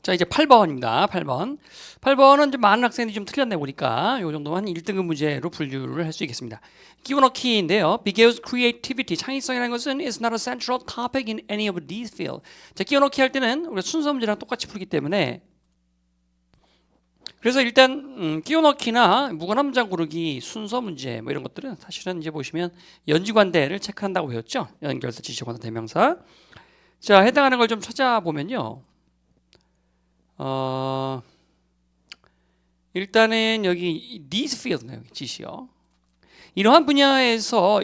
자, 이제 8번입니다. 8번. 8번은 좀 많은 학생들이 좀 틀렸네 보니까 요 정도만 1등급 문제로 분류를 할 수 있겠습니다. 끼워넣기인데요. Because creativity, 창의성이라는 것은 is not a central topic in any of these fields. 자, 끼워넣기 할 때는 우리가 순서 문제랑 똑같이 풀기 때문에 그래서 일단 끼워넣기나 무관함장 고르기, 순서 문제 뭐 이런 것들은 사실은 이제 보시면 연지관대를 체크한다고 배웠죠. 연결사, 지시관사, 대명사. 자, 해당하는 걸 좀 찾아보면요. 일단은 여기 these field네요. 지시요. 이러한 분야에서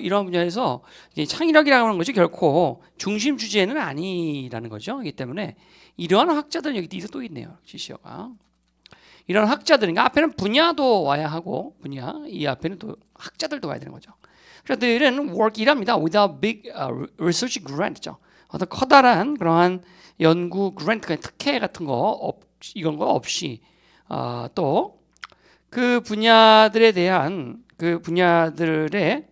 이제 창의력이라고 하는 것이 결코 중심 주제는 아니라는 거죠. 그렇기 때문에 이러한 학자들은 여기 these 또 있네요. 지시어가. 이런 학자들, 그러니까 앞에는 분야도 와야 하고 이 앞에는 또 학자들도 와야 되는 거죠. 그들은 work 일합니다. without big research grant죠. 어떤 커다란 그러한 연구 그랜트, 특혜 같은 거 이런 거 없이 또 그 분야들에 대한 그 분야들의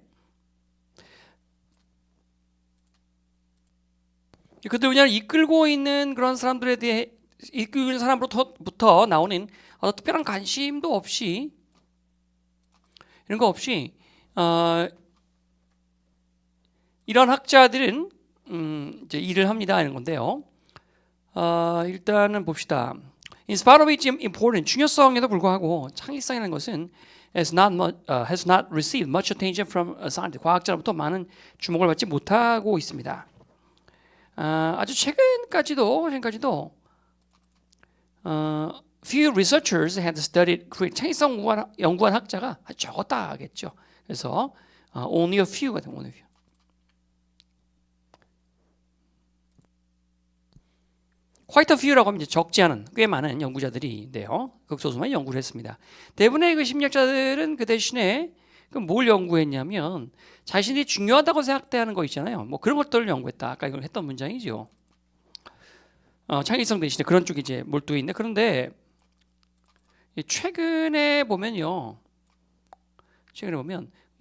그들 분야를 이끌고 있는 그런 사람들에 대해 이끌고 있는 사람으로부터 나오는 어떤 특별한 관심도 없이 이런 거 없이 이런 학자들은 이제 일을 합니다 이런 건데요. 일단은 봅시다. In spite of its importance, 중요성에도 불구하고 창의성이라는 것은 has not received much attention from scientists. 과학자로부터 많은 주목을 받지 못하고 있습니다. 아주 최근까지도 few researchers had studied 창의성 연구한 학자가 아주 적었다겠죠. 그래서 only a few가 되는 only a few. quite a few라고 하면 이제 적지 않은 꽤 많은 연구자들인데요. 극소수만 연구를 했습니다. 대부분의 그 심리학자들은 그 대신에 뭘 연구했냐면 자신이 중요하다고 생각되는 거 있잖아요. 뭐 그런 것들을 연구했다. 아까 이걸 했던 문장이죠. 창의성 대신에 그런 쪽이 이제 몰두해 있네. 그런데 최근에 보면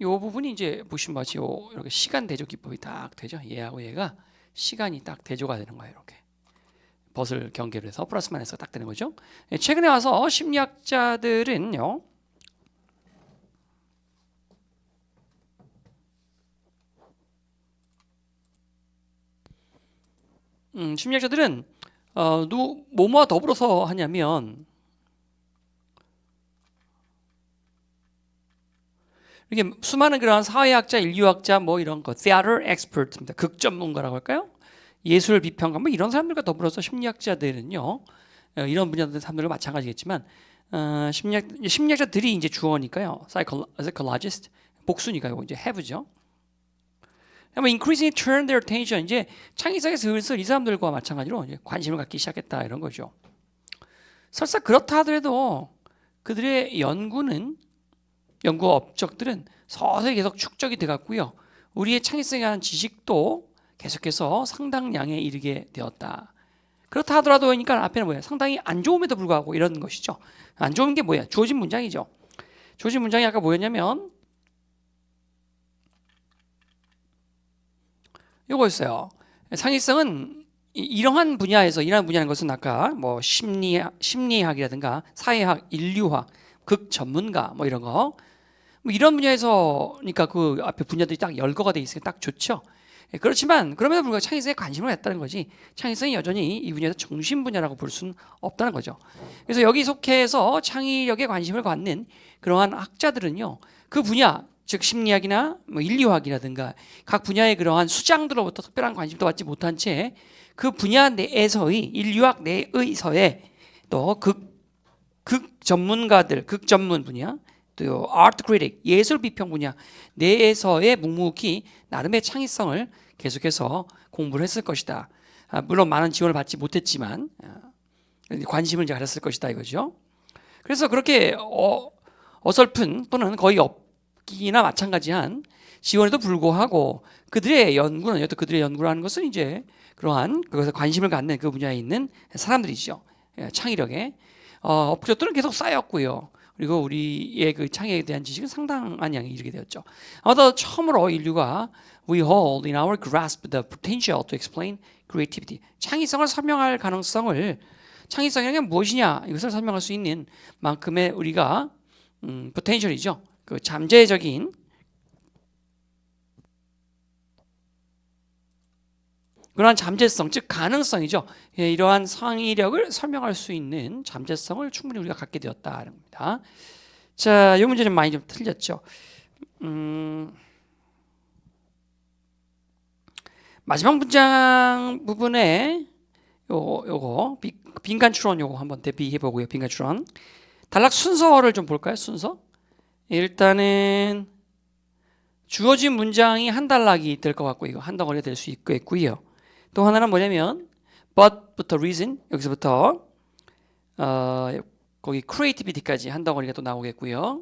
이 부분이 이제 보시면 마치 이렇게 시간 대조 기법이 딱 되죠. 얘하고 얘가 시간이 딱 대조가 되는 거예요. 이렇게. 벗을 경계로 해서 플러스 마이너스가 딱 되는 거죠. 최근에 와서 심리학자들은요. 심리학자들은 뭐뭐와 더불어서 하냐면 이게 수많은 그런 사회학자, 인류학자 뭐 이런 거, theater expert입니다. 극 전문가라고 할까요? 예술 비평가 뭐 이런 사람들과 더불어서 심리학자들은요. 이런 분야들 사람들과 마찬가지겠지만 심리학자들이 이제 주어니까요. psychologist 복수니까요. 이제 have죠. increasingly turn their attention 이제 창의성에 슬슬 이 사람들과 마찬가지로 이제 관심을 갖기 시작했다 이런 거죠. 설사 그렇다 하더라도 그들의 연구 업적들은 서서히 계속 축적이 돼갔고요. 우리의 창의성에 대한 지식도 계속해서 상당량에 이르게 되었다. 그렇다 하더라도 그러니까 앞에는 뭐예요? 상당히 안 좋음에도 불구하고 이런 것이죠. 안 좋은 게 뭐야? 주어진 문장이죠. 주어진 문장이 아까 뭐였냐면 이거였어요. 창의성은 이러한 분야라는 것은 아까 뭐 심리학이라든가 사회학, 인류학, 극 전문가 뭐 이런 거 뭐 이런 분야에서 그러니까 그 앞에 분야들이 딱 열거가 돼 있으니까 딱 좋죠. 그렇지만 그럼에도 불구하고 창의성에 관심을 갖다는 거지 창의성이 여전히 이 분야에서 중심 분야라고 볼 수는 없다는 거죠. 그래서 여기 속해서 창의력에 관심을 갖는 그러한 학자들은요. 그 분야 즉 심리학이나 뭐 인류학이라든가 각 분야의 그러한 수장들로부터 특별한 관심도 받지 못한 채 그 분야 내에서의 인류학 내의서의 또 극 전문가들 극 전문 분야 또 아트 크리틱 예술 비평 분야 내에서의 묵묵히 나름의 창의성을 계속해서 공부를 했을 것이다. 물론 많은 지원을 받지 못했지만 관심을 가졌을 것이다 이거죠. 그래서 그렇게 어설픈 또는 거의 없기나 마찬가지한 지원에도 불구하고 그들의 연구라는 것은 이제 그러한 그것에 관심을 갖는 그 분야에 있는 사람들이죠. 창의력에 업적들은 계속 쌓였고요. 그리고 우리의 그 창의에 대한 지식은 상당한 양이 이르게 되었죠. 아마도 처음으로 인류가 we hold in our grasp the potential to explain creativity. 창의성을 설명할 가능성을 창의성이란 게 무엇이냐 이것을 설명할 수 있는 만큼의 우리가 포텐셜이죠. 그 잠재적인 그러한 잠재성, 즉 가능성이죠. 예, 이러한 창의력을 설명할 수 있는 잠재성을 충분히 우리가 갖게 되었다는 겁니다. 자, 이 문제는 많이 좀 틀렸죠. 마지막 문장 부분에 요거 빈칸 추론 요거 한번 대비해 보고요. 빈칸 추론. 단락 순서를 좀 볼까요? 순서. 일단은 주어진 문장이 한 단락이 될 것 같고 이거 한 덩어리가 될 수 있고요. 또 하나는 뭐냐면 but부터 reason 여기서부터 거기 creativity까지 한 덩어리가 또 나오겠고요.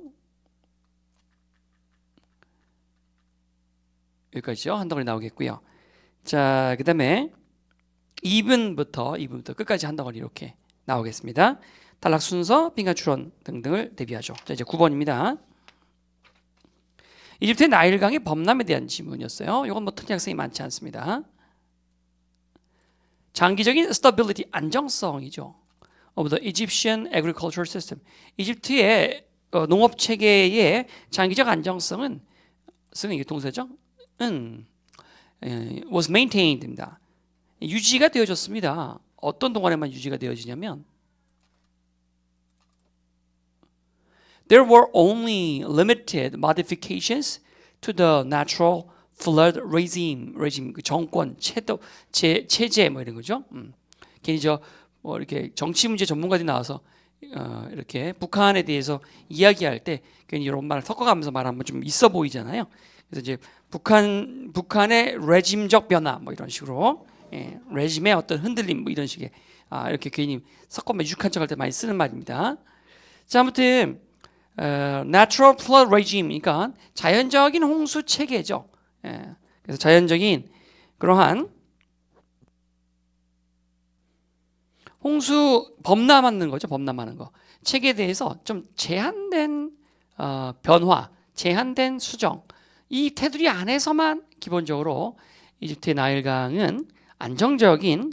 여기까지죠. 한 덩어리 나오겠고요. 자, 그 다음에 even부터 끝까지 한 덩어리 이렇게 나오겠습니다. 단락 순서, 빈칸 추론 등등을 대비하죠. 자, 이제 9번입니다. 이집트의 나일강의 범람에 대한 질문이었어요. 이건 뭐 특이학생이 많지 않습니다. 장기적인 stability, 안정성이죠. of the Egyptian agricultural system. 이집트의 농업 체계의 장기적 안정성은 이게 동사죠. was maintained입니다. 유지가 되어졌습니다. 어떤 동안에만 유지가 되어지냐면 there were only limited modifications to the natural flood regime 그 정권, 체제 뭐 이런 거죠. 괜히 뭐 이렇게 정치 문제 전문가들이 나와서 이렇게 북한에 대해서 이야기할 때 괜히 이런 말을 섞어가면서 말하면 좀 있어 보이잖아요. 그래서 이제 북한의 레짐적 변화 뭐 이런 식으로 레짐의 어떤 흔들림 뭐 이런 식의 이렇게 괜히 섞으면 유익한 척할 때 많이 쓰는 말입니다. 자, 아무튼 natural flood regime, 그러니까 자연적인 홍수 체계죠. 그래서 자연적인 그러한 홍수 범람하는 거죠. 범람하는 거 체계에 대해서 좀 제한된 변화, 제한된 수정 이 테두리 안에서만 기본적으로 이집트의 나일강은 안정적인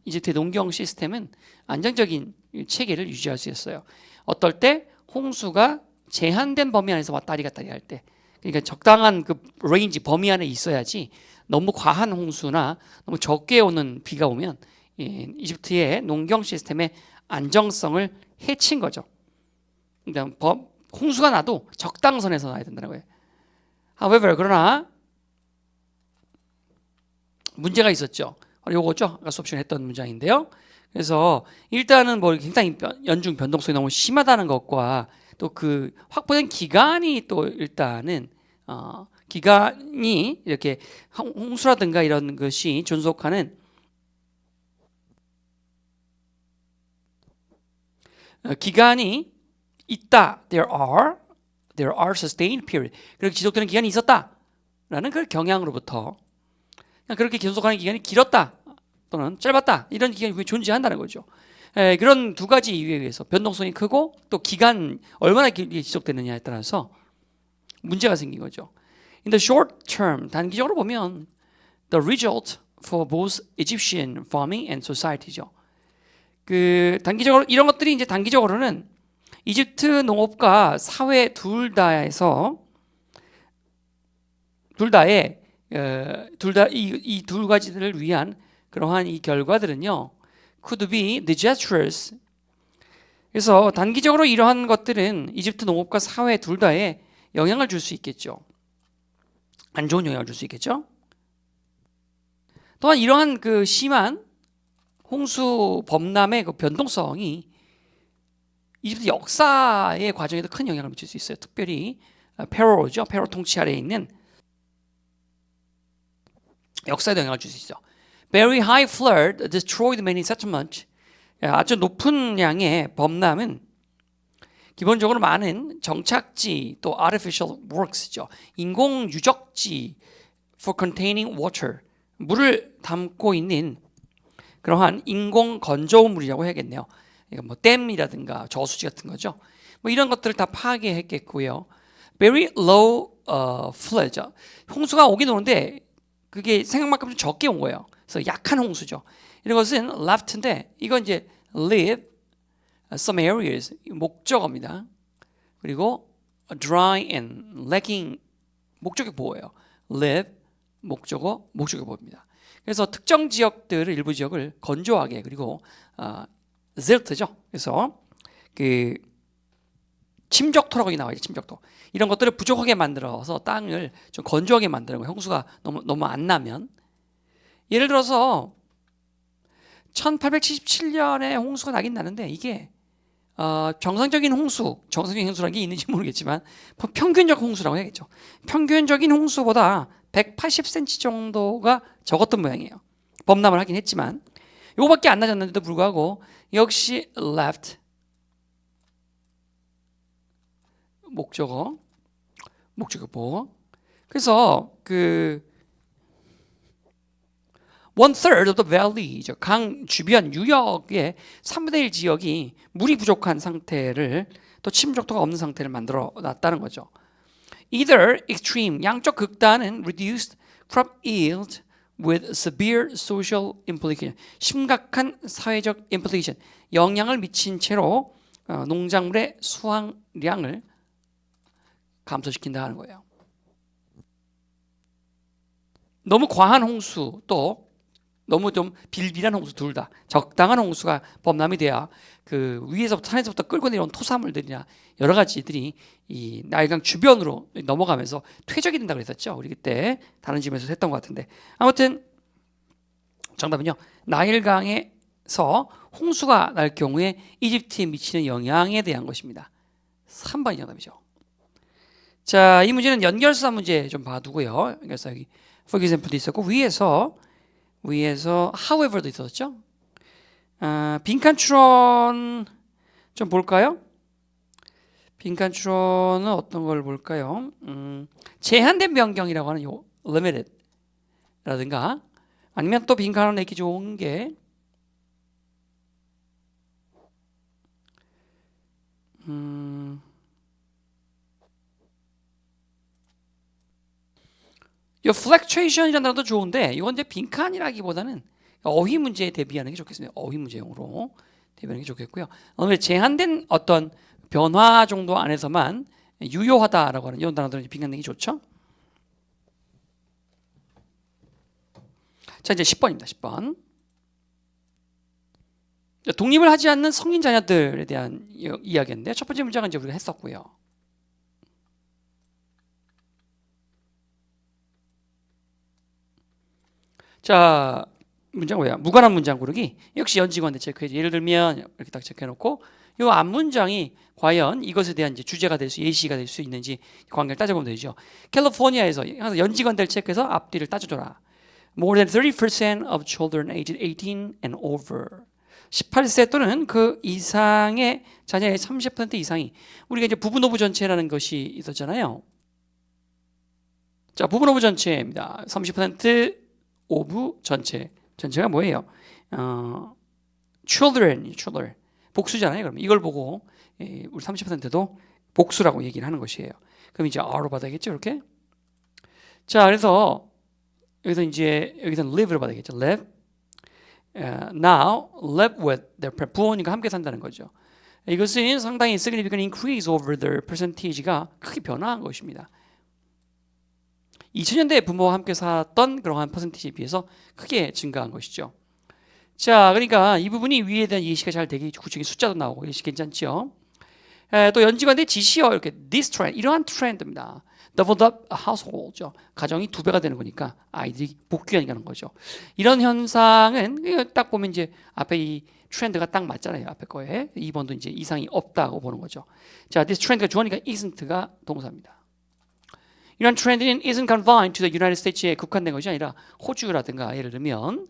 이집트의 농경 시스템은 안정적인 체계를 유지할 수 있어요. 어떨 때 홍수가 제한된 범위 안에서 왔다리 갔다리 할 때, 그러니까 적당한 그 레인지 범위 안에 있어야지 너무 과한 홍수나 너무 적게 오는 비가 오면 이집트의 농경 시스템의 안정성을 해친 거죠. 그러니까 홍수가 나도 적당선에서 나야 된다는 거예요. However, 그러나 문제가 있었죠. 요거죠. 아까 수업시간에 했던 문장인데요. 그래서 일단은 뭐 굉장히 연중 변동성이 너무 심하다는 것과 또 그 확보된 기간이 또 일단은 기간이 이렇게 홍수라든가 이런 것이 존속하는 기간이 있다. There are sustained period. 그렇게 지속되는 기간이 있었다라는 그 경향으로부터 그렇게 계속하는 기간이 길었다 또는 짧았다 이런 기간이 존재한다는 거죠. 그런 두 가지 이유에 의해서 변동성이 크고 또 기간 얼마나 길게 지속되느냐에 따라서 문제가 생긴 거죠. In the short term, 단기적으로 보면 the result for both Egyptian farming and society죠. 그 단기적으로 이런 것들이 이제 단기적으로는 이집트 농업과 사회 둘 다의 이 두 가지들을 위한 그러한 이 결과들은요, could be disastrous. 그래서 단기적으로 이러한 것들은 이집트 농업과 사회 둘 다에 영향을 줄 수 있겠죠. 안 좋은 영향을 줄 수 있겠죠. 또한 이러한 그 심한 홍수 범람의 그 변동성이 이집트 역사의 과정에도 큰 영향을 미칠 수 있어요. 특별히 페로죠. 페로 통치 아래에 있는 역사에도 영향을 줄 수 있죠. Very high flood destroyed many settlements. 아주 높은 양의 범람은 기본적으로 많은 정착지 또 artificial works죠. 인공 유적지 for containing water. 물을 담고 있는 그러한 인공 건조물이라고 해야겠네요. 그러니까 뭐 댐이라든가 저수지 같은 거죠. 뭐 이런 것들을 다 파괴했겠고요. Very low flood. 홍수가 오긴 오는데 그게 생각만큼 좀 적게 온 거예요. 그래서 약한 홍수죠. 이런 것은 left인데 이건 이제 live some areas 목적어입니다. 그리고 dry and lacking 목적격 보호예요. live 목적어 보호입니다. 그래서 특정 지역들을 일부 지역을 건조하게 그리고 zilt죠. 그래서 그 침적토라고 나와있죠. 침적토. 이런 것들을 부족하게 만들어서 땅을 좀 건조하게 만드는 거예요. 홍수가 너무 안 나면. 예를 들어서 1877년에 홍수가 나긴 나는데 이게 정상적인 홍수라는 게 있는지 모르겠지만 평균적 홍수라고 해야겠죠. 평균적인 홍수보다 180cm 정도가 적었던 모양이에요. 범람을 하긴 했지만 이거밖에 안 낮았는데도 불구하고 역시 left 목적어 보호. 그래서 그 1/3 of the valley, 강 주변 유역의 3분의 1 지역이 물이 부족한 상태를 또 침적도가 없는 상태를 만들어 놨다는 거죠. Either extreme, 양쪽 극단은 reduced crop yield with severe social implication, 심각한 사회적 implication, 영향을 미친 채로 농작물의 수확량을 감소시킨다 하는 거예요. 너무 과한 홍수 또 너무 좀 빌빌한 홍수 둘 다 적당한 홍수가 범람이 돼야 그 위에서부터 산에서부터 끌고 내려온 토사물들이나 여러 가지들이 이 나일강 주변으로 넘어가면서 퇴적이 된다고 그랬었죠. 우리 그때 다른 집에서 했던 것 같은데 아무튼 정답은요. 나일강에서 홍수가 날 경우에 이집트에 미치는 영향에 대한 것입니다. 3번이 정답이죠. 자, 이 문제는 연결사 문제 좀 봐두고요. 연결사 여기 for example도 있었고 위에서 however도 있었죠. 빈칸 추론 좀 볼까요? 빈칸 추론은 어떤 걸 볼까요? 제한된 변경이라고 하는 요 limited 라든가 아니면 또 빈칸으로 내기 좋은 게 이 fluctuation이라는 단어도 좋은데 이건 이제 빈칸이라기보다는 어휘 문제에 대비하는 게 좋겠습니다. 어휘 문제용으로 대비하는 게 좋겠고요. 오늘 제한된 어떤 변화 정도 안에서만 유효하다라고 하는 이런 단어들은 빈칸 내기 좋죠. 자, 이제 10번입니다. 10번. 독립을 하지 않는 성인 자녀들에 대한 이야기인데 첫 번째 문장은 이제 우리가 했었고요. 자, 문장 뭐야? 무관한 문장 고르기. 역시 연지관대 체크해야죠. 예를 들면 이렇게 딱 체크해놓고 이 앞문장이 과연 이것에 대한 이제 주제가 될 수, 예시가 될 수 있는지 관계를 따져보면 되죠. 캘리포니아에서 항상 연지관대를 체크해서 앞뒤를 따져줘라. More than 30% of children aged 18 and over. 18세 또는 그 이상의 자녀의 30% 이상이 우리가 이제 부분 오브 전체라는 것이 있었잖아요. 자, 부분 오브 전체입니다. 30% 오브 전체가 뭐예요? children 복수잖아요. 그럼 이걸 보고 우리 30%도 복수라고 얘기를 하는 것이에요. 그럼 이제 R로 받아야겠죠, 이렇게. 자, 그래서 여기서는 live를 받아야겠죠. live. Now live with their parents. 부모님과 함께 산다는 거죠. 이것은 상당히 significant increase over their percentage가 크게 변화한 것입니다. 2000년대에 부모와 함께 살았던 그러한 퍼센티지에 비해서 크게 증가한 것이죠. 자, 그러니까 이 부분이 위에 대한 예시가 잘 되게 구체적인 숫자도 나오고 예시 괜찮죠. 또 연지관대 지시어 이렇게 this trend 이러한 트렌드입니다. Doubled up households죠. 가정이 2배가 되는 거니까 아이들이 복귀하는 거죠. 이런 현상은 딱 보면 이제 앞에 이 트렌드가 딱 맞잖아요. 앞에 거에 2번도 이제 이상이 없다고 보는 거죠. 자, this trend가 주어니까 isn't가 동사입니다. 이런 트렌드는 isn't confined to the United States에 국한된 것이 아니라 호주라든가 예를 들면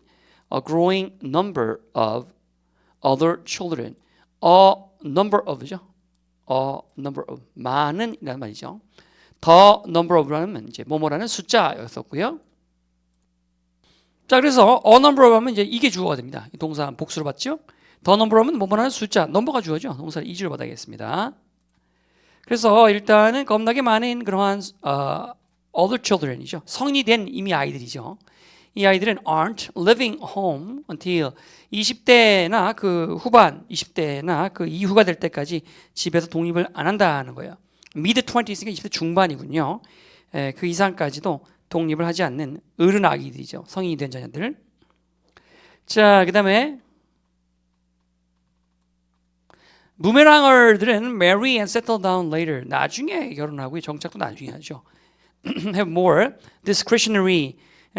a growing number of other children, a number of죠. a number of 많은 이라는 말이죠. the number of라는 이제 뭐뭐라는 숫자였었고요. 자, 그래서 a number of 하면 이제 이게 주어가 됩니다. 동사 복수로 받죠. the number of는 뭐뭐라는 숫자, 넘버가 주어죠. 동사를 이주로 받아야겠습니다. 그래서 일단은 겁나게 많은 그러한 other children이죠. 성인이 된 이미 아이들이죠. 이 아이들은 aren't living home until 20대나 그 후반, 20대나 그 이후가 될 때까지 집에서 독립을 안 한다는 거예요. mid 20s니까 20대 중반이군요. 그 이상까지도 독립을 하지 않는 어른 아기들이죠. 성인이 된 자녀들. 자, 그 다음에 부메랑어들은 marry and settle down later. 나중에 결혼하고 정착도 나중에 하죠. have more discretionary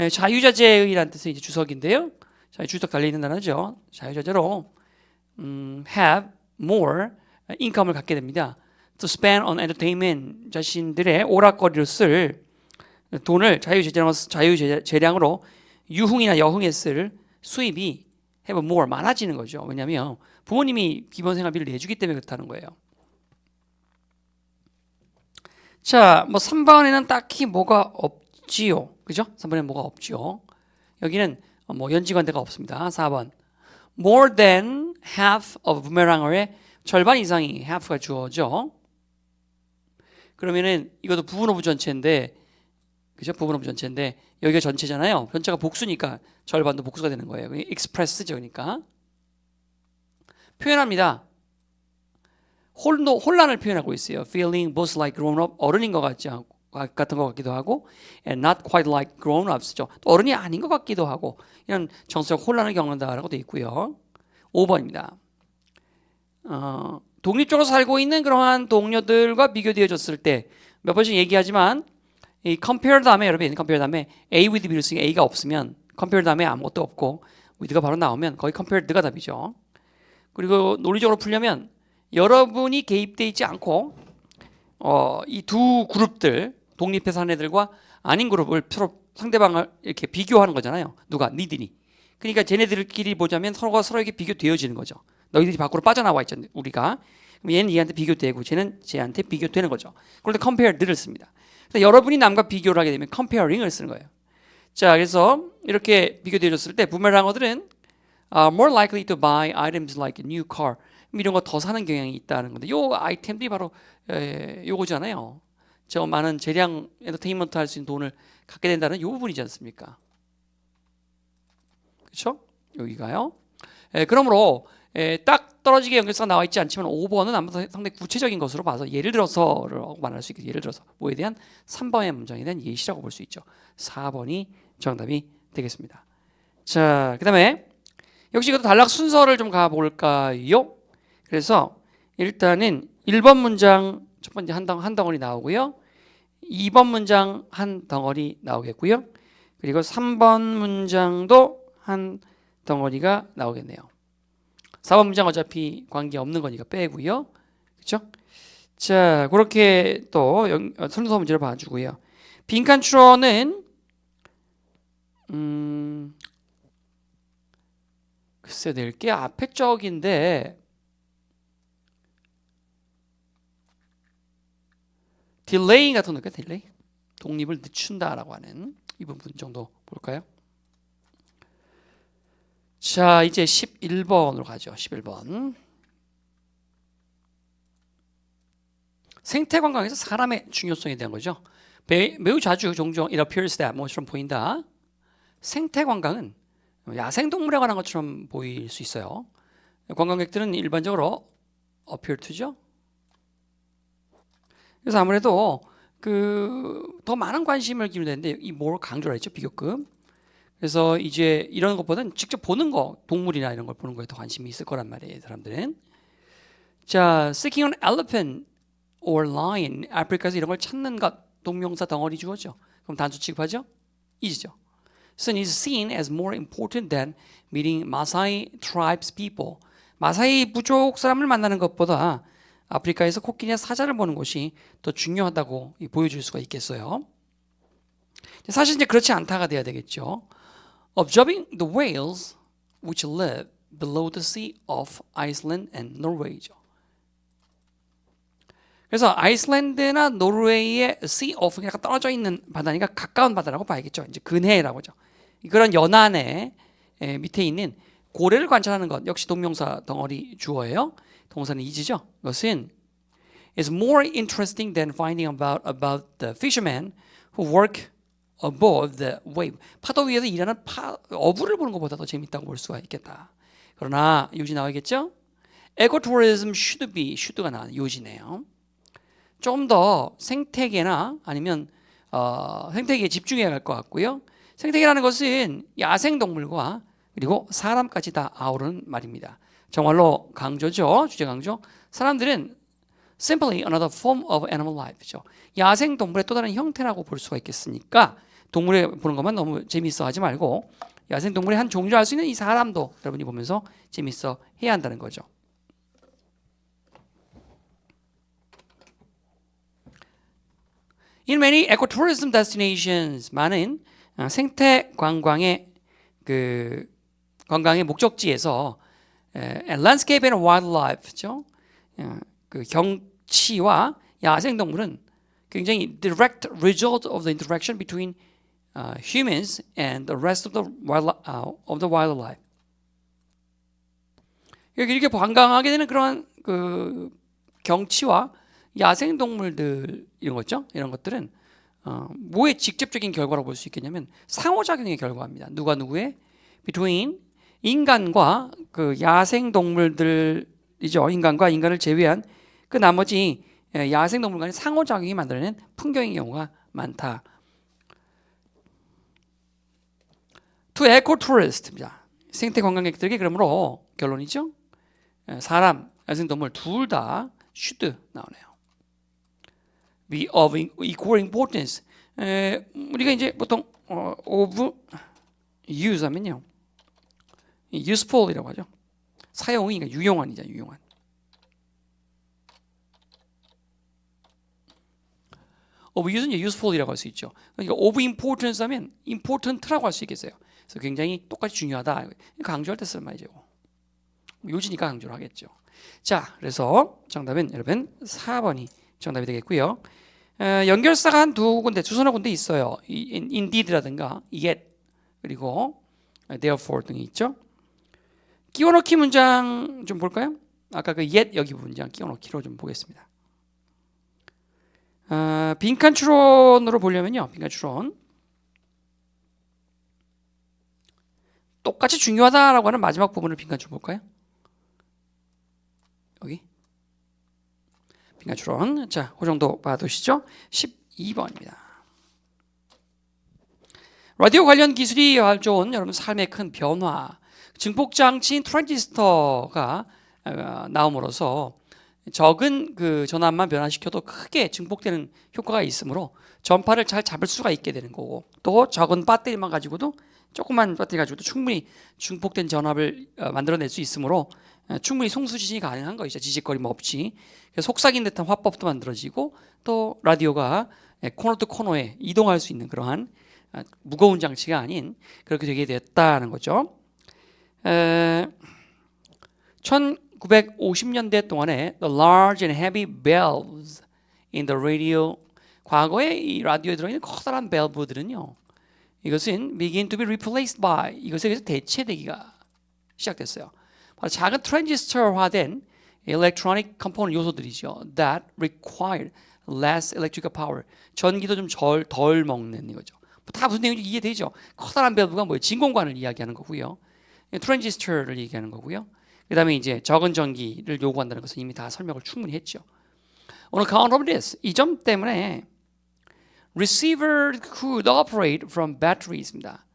자유자재의라는 뜻의 이제 주석인데요. 자, 주석 달려 있는 단어죠. 자유자재로 have more income을 갖게 됩니다. To spend on entertainment 자신들의 오락거리로 쓸 돈을 자유재량으로 유흥이나 여흥에 쓸 수입이 have more 많아지는 거죠. 왜냐하면 부모님이 기본생활비를 내주기 때문에 그렇다는 거예요. 자, 뭐 3번에는 딱히 뭐가 없지요. 그죠? 3번에는 뭐가 없지요. 여기는 뭐 연지관대가 없습니다. 4번. More than half of 부메랑어의 절반 이상이 half가 주어죠. 그러면은 이것도 부분어부 전체인데, 그죠? 부분어부 전체인데 여기가 전체잖아요. 전체가 복수니까 절반도 복수가 되는 거예요. express죠, 그러니까 표현합니다. 혼란을 표현하고 있어요. Feeling both like grown-up 어른인 것 같은 것 같기도 하고, and not quite like grown-ups죠. 또 어른이 아닌 것 같기도 하고 이런 정서적 혼란을 겪는다라고 되어 있고요. 5번입니다. 독립적으로 살고 있는 그러한 동료들과 비교되어졌을 때 몇 번씩 얘기하지만 이 compare 다음에 여러분 compare 다음에 A with B를 쓰니까 A가 없으면 compare 다음에 아무것도 없고 with가 바로 나오면 거의 compared가 답이죠. 그리고 논리적으로 풀려면 여러분이 개입되어 있지 않고 이 두 그룹들 독립해서 한 애들과 아닌 그룹을 서로 상대방을 이렇게 비교하는 거잖아요. 누가? 니들이. 그러니까 쟤네들끼리 보자면 서로가 서로에게 비교되어지는 거죠. 너희들이 밖으로 빠져나와 있잖아요. 우리가. 그럼 얘는 얘한테 비교되고 쟤는 쟤한테 비교되는 거죠. 그런데 compare를 씁니다. 그래서 여러분이 남과 비교를 하게 되면 comparing을 쓰는 거예요. 자, 그래서 이렇게 비교되어졌을 때 부메랑어들은 more likely to buy items like a new car. 이런 거 더 사는 경향이 있다는 건데 요 아이템들이 바로 요거잖아요. 저 많은 재량 엔터테인먼트 할 수 있는 돈을 갖게 된다는 요 부분이지 않습니까? 그렇죠? 여기가요. 그러므로 딱 떨어지게 연결사가 나와 있지 않지만 5번은 아무튼 상당히 구체적인 것으로 봐서 예를 들어서를 말할 수 있겠죠. 예를 들어서 뭐에 대한 3번의 문장에 대한 예시라고 볼 수 있죠. 4번이 정답이 되겠습니다. 자, 그 다음에 역시 이것도 단락 순서를 좀 가볼까요? 그래서 일단은 1번 문장 첫 번째 한 덩어리 나오고요. 2번 문장 한 덩어리 나오겠고요. 그리고 3번 문장도 한 덩어리가 나오겠네요. 4번 문장 어차피 관계없는 거니까 빼고요. 그렇죠? 자, 그렇게 또 순서 문제를 봐주고요. 빈칸 추론은 글쎄 낼 게 앞에 쪽인데 딜레이 같은 거 딜레이 독립을 늦춘다라고 하는 이 부분 정도 볼까요? 자, 이제 11번으로 가죠. 11번. 생태 관광에서 사람의 중요성에 대한 거죠. 매우 자주 종종 it appears that 뭐처럼 보인다. 생태 관광은 야생 동물에 관한 것처럼 보일 수 있어요. 관광객들은 일반적으로 appear to죠. 그래서 아무래도 더 많은 관심을 기울이는데 이 more 강조를 했죠. 비교급. 그래서 이제 이런 것보다는 직접 보는 거, 동물이나 이런 걸 보는 거에 더 관심이 있을 거란 말이에요, 사람들은. 자, seeking an elephant or lion. 아프리카에서 이런 걸 찾는 것, 동명사 덩어리 주어죠. 그럼 단수 취급하죠? is죠. So it is seen as more important than meeting Maasai tribes people. 마사이 부족 사람을 만나는 것보다 아프리카에서 코끼리나 사자를 보는 것이 더 중요하다고 보여줄 수가 있겠어요. 사실 이제 그렇지 않다가 돼야 되겠죠. Observing the whales which live below the sea of Iceland and Norway죠. 그래서 아이슬란드나 노르웨이의 sea of 약간 떨어져 있는 바다니까 가까운 바다라고 봐야겠죠. 이제 근해라고 하죠. 그런 연안에 밑에 있는 고래를 관찰하는 것 역시 동명사 덩어리 주어예요. 동사는 is죠. 이것은 is more interesting than finding about the fishermen who work aboard the wave. 파도 위에서 일하는 어부를 보는 것보다 더 재밌다고 볼 수가 있겠다. 그러나 요지 나와야겠죠? 에코투리즘 should가 나와요. 요지네요. 좀 더 생태계나 아니면 생태계에 집중해야 할 것 같고요. 생태계라는 것은 야생동물과 그리고 사람까지 다 아우르는 말입니다. 정말로 강조죠. 주제 강조. 사람들은 simply another form of animal life죠. 야생동물의 또 다른 형태라고 볼 수가 있겠으니까 동물에 보는 것만 너무 재밌어 하지 말고 야생동물의 한 종류 알 수 있는 이 사람도 여러분이 보면서 재밌어 해야 한다는 거죠. In many ecotourism destinations, 많은 생태 관광의 관광의 목적지에서 landscape and wildlife죠. 그 경치와 야생동물은 굉장히 direct result of the interaction between humans and the rest of the wildlife. 이렇게 관광하게 되는 그런 그 경치와 야생동물들 이런 거죠. 이런 것들은 뭐의 직접적인 결과라고 볼 수 있겠냐면 상호작용의 결과입니다. 누가 누구의 between 인간과 그 야생동물들이죠. 인간과 인간을 제외한 그 나머지 야생동물 간의 상호작용이 만들어낸 풍경의 경우가 많다. To ecotourist입니다. 생태 관광객들에게 그러므로 결론이죠. 사람, 야생동물 둘 다 should 나오네요. Be of equal importance. 우리가 이제 보통 of use 하면요. useful이라고 하죠. 사용이 그러니까 유용한이죠. 유용한. of use는 useful이라고 할 수 있죠. 그러니까 of importance 하면 important라고 할 수 있겠어요. 그래서 굉장히 똑같이 중요하다. 강조할 때 쓰는 말이죠. 요지니까 강조를 하겠죠. 자, 그래서 정답은 여러분 4번이 정답이 되겠고요. 연결사가 한 두 서너 군데 있어요. indeed라든가 yet 그리고 therefore 등이 있죠. 끼워넣기 문장 좀 볼까요? 아까 그 yet 여기 문장 끼워넣기로 좀 보겠습니다. 빈칸 추론으로 보려면요. 빈칸 추론 똑같이 중요하다라고 하는 마지막 부분을 빈칸 추론 볼까요? 여기 빈칸 추론. 자, 그 정도 봐두시죠. 12번입니다. 라디오 관련 기술이 가져온 여러분 삶의 큰 변화, 증폭장치인 트랜지스터가 나옴으로써 적은 그 전압만 변화시켜도 크게 증폭되는 효과가 있으므로 전파를 잘 잡을 수가 있게 되는 거고, 또 적은 배터리만 가지고도 조그만 배터리 가지고도 충분히 증폭된 전압을 만들어낼 수 있으므로 충분히 송수지진이 가능한 것이죠. 지직거림 없이. 속삭인 듯한 화법도 만들어지고 또 라디오가 코너 또 코너에 이동할 수 있는 그러한 무거운 장치가 아닌 그렇게 되게 됐다는 거죠. 1950년대 동안에 the large and heavy valves in the radio, 과거에 이 라디오에 들어있는 커다란 밸브들은요, 이것은 begin to be replaced by, 이것에 의해서 대체되기가 시작됐어요. 바로 작은 트랜지스터화된 electronic component 요소들이죠. that require less electrical power, 전기도 좀 덜 먹는 이거죠. 다 무슨 내용인지 이해되죠? 커다란 밸브가 뭐예요? 진공관을 이야기하는 거고요. 트랜지스터를 얘기하는 거고요. 그 다음에 이제 적은 전기를 요구한다는 것은 이미 다 설명을 충분히 했죠. On account of this, 이 점 때문에 receiver could operate from batteries입니다.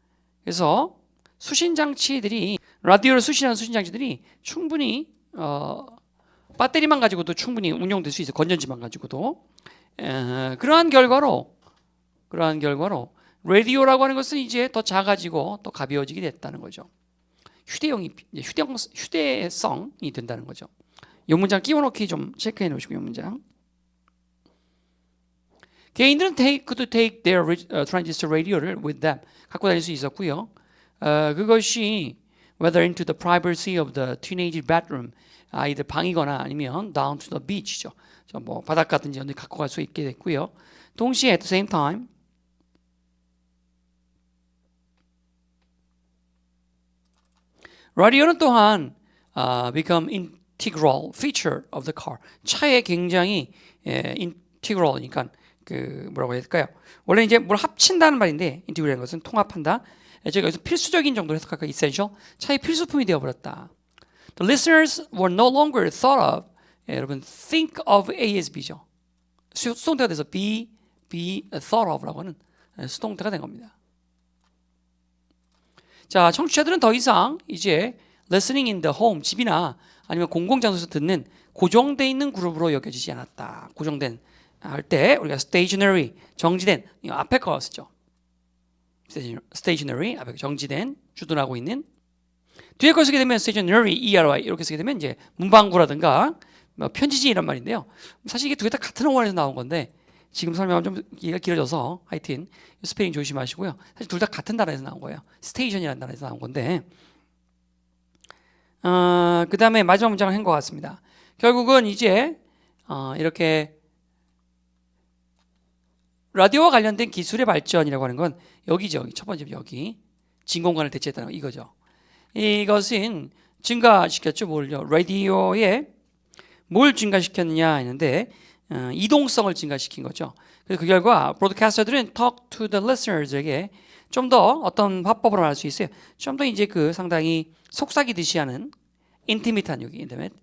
그래서 수신장치들이, 라디오를 수신하는 수신장치들이 충분히 배터리만 가지고도 충분히 운용될 수 있어요. 건전지만 가지고도. 그러한 결과로 라디오라고 하는 것은 이제 더 작아지고 더 가벼워지게 됐다는 거죠. 휴대성이 된다는 거죠. 이 문장 끼워넣기 좀 체크해 놓으시고, 이 문장. 개인들은 could take their transistor radio를 with them, 갖고 다닐 수 있었고요. 그것이 whether into the privacy of the teenage bedroom, 아이들 방이거나 아니면 down to the beach죠. 뭐 바닷가 같은지 어디 갖고 갈 수 있게 됐고요. 동시에 at the same time 라디오는 또한 become integral feature of the car. 차에 굉장히 integral, 그러니까 뭐라고 해야 될까요? 원래 이제 뭘 합친다는 말인데 인티그레이라는 것은 통합한다. 제가 여기서 필수적인 정도로 해석할까? essential. 차라리 필수품이 되어버렸다. The listeners were no longer thought of. 여러분 think of A as B죠. 수동태가 돼서 be thought of라고 하는 수동태가 된 겁니다. 자, 청취자들은 더 이상 이제 listening in the home, 집이나 아니면 공공장소에서 듣는 고정되어 있는 그룹으로 여겨지지 않았다. 고정된 할 때 우리가 stationary, 정지된, 앞에 거 쓰죠. stationary, 앞에 정지된, 주둔하고 있는. 뒤에 거 쓰게 되면 stationary, ERY 이렇게 쓰게 되면 이제 문방구라든가 편지지 이런 말인데요. 사실 이게 두 개 다 같은 어원에서 나온 건데 지금 설명은 좀 얘기가 길어져서 하여튼 스페인 조심하시고요. 사실 둘 다 같은 나라에서 나온 거예요. 스테이션이라는 나라에서 나온 건데 그 다음에 마지막 문장을 한 것 같습니다. 결국은 이제 이렇게 라디오와 관련된 기술의 발전이라고 하는 건 여기죠. 첫 번째 여기 진공관을 대체했다는 거 이거죠. 이것은 증가시켰죠. 뭘요? 라디오에 뭘 증가시켰느냐 했는데 이동성을 증가시킨 거죠. 그래서 그 결과 브로드캐스터들은 talk to the listeners에게 좀 더 어떤 화법으로 말할 수 있어요. 좀 더 이제 상당히 속삭이듯이 하는 intimate한 여기 intimate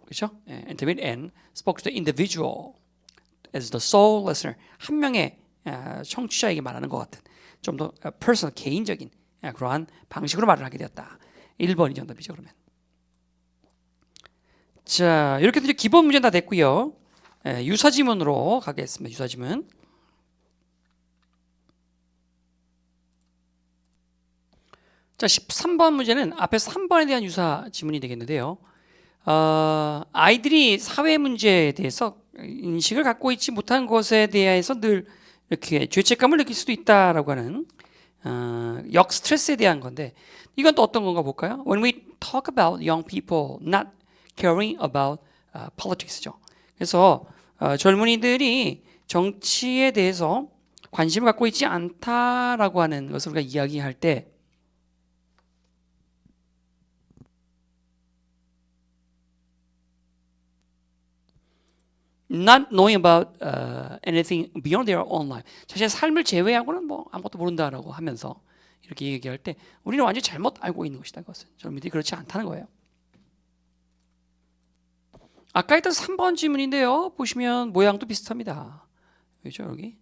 그렇죠? intimate and spoke to the individual as the sole listener 한 명의 청취자에게 말하는 것 같은 좀 더 personal 개인적인 그러한 방식으로 말을 하게 되었다. 1번이 정답이죠. 그러면 자 이렇게 이제 기본 문제는 다 됐고요. 유사지문으로 가겠습니다. 유사지문. 자 13번 문제는 앞에서 3번에 대한 유사지문이 되겠는데요. 아이들이 사회 문제에 대해서 인식을 갖고 있지 못한 것에 대해서 늘 이렇게 죄책감을 느낄 수도 있다라고 하는 역 스트레스에 대한 건데 이건 또 어떤 건가 볼까요? When we talk about young people not caring about politics죠. 그래서 젊은이들이 정치에 대해서 관심을 갖고 있지 않다라고 하는 것을 우리가 이야기할 때 not knowing about anything beyond their own life. 자신의 삶을 제외하고는 뭐 아무것도 모른다라고 하면서 이렇게 얘기할 때 우리는 완전히 잘못 알고 있는 것이다. 그것은 젊은이들이 그렇지 않다는 거예요. 아까 했던 3번 질문인데요. 보시면 모양도 비슷합니다. 그죠 여기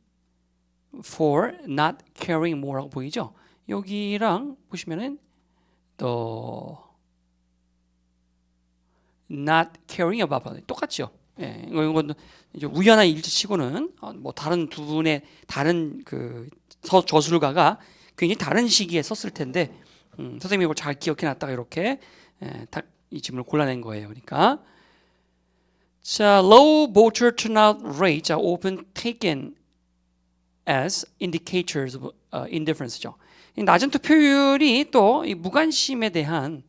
for not caring more라고 보이죠? 여기랑 보시면은 the not caring about 똑같죠? 예, 이건 이제 우연한 일치치고는 뭐 다른 두 분의 다른 저술가가 굉장히 다른 시기에 썼을 텐데 선생님이 이걸 잘 기억해놨다가 이렇게 이 질문을 골라낸 거예요. 그러니까 자 low voter turnout rate 자 often taken as indicators of indifference죠. 낮은 투표율이 또 이 무관심에 대한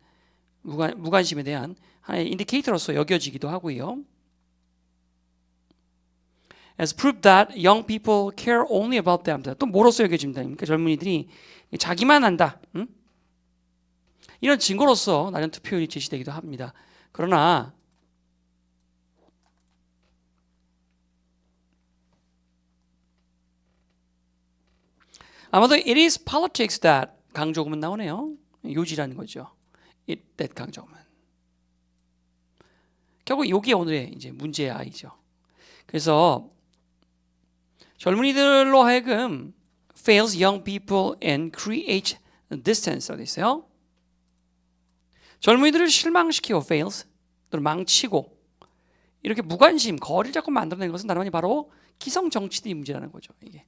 하나의 인디케이터로서 여겨지기도 하고요. As proof that young people care only about themselves. 또 뭐로서 여겨집니다. 그러니까 젊은이들이 자기만 한다. 이런 증거로서 낮은 투표율이 제시되기도 합니다. 그러나 아마도 it is politics that 강조구문 나오네요. 요지라는 거죠. it that 강조구문. 결국 이게 오늘의 이제 문제의 아이죠. 그래서 젊은이들로 하여금 fails young people and create distance 어디 있어요? 젊은이들을 실망시키고 fails 또는 망치고 이렇게 무관심, 거리를 자꾸 만들어내는 것은 다름 아닌 바로 기성 정치들의 문제라는 거죠. 이게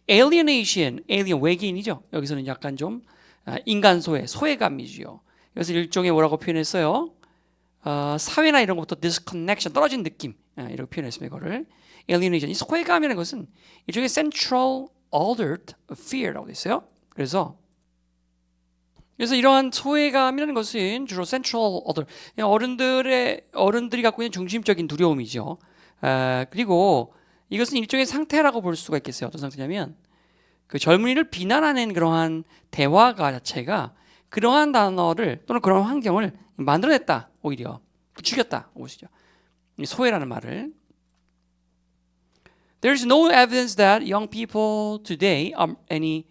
alienation, alien 외계인이죠. 여기서는 약간 좀 인간 소외감이죠. 그래서 일종의 뭐라고 표현했어요? 사회나 이런 것부터 disconnection, 떨어진 느낌 이렇게 표현했습니다. 이거를 alienation, 이 소외감이라는 것은 일종의 central adult fear라고 있어요. 그래서 이러한 소외감이라는 것은 주로 central adult, 어른들이 갖고 있는 중심적인 두려움이죠. 그리고 이것은 일종의 상태라고 볼 수가 있겠어요. 어떤 상태냐면 그 젊은이를 비난하는 그러한 대화가 자체가 그러한 단어를 또는 그런 환경을 만들어냈다. 오히려 부추겼다. 오시죠. 소외라는 말을. There's no evidence that young people today are any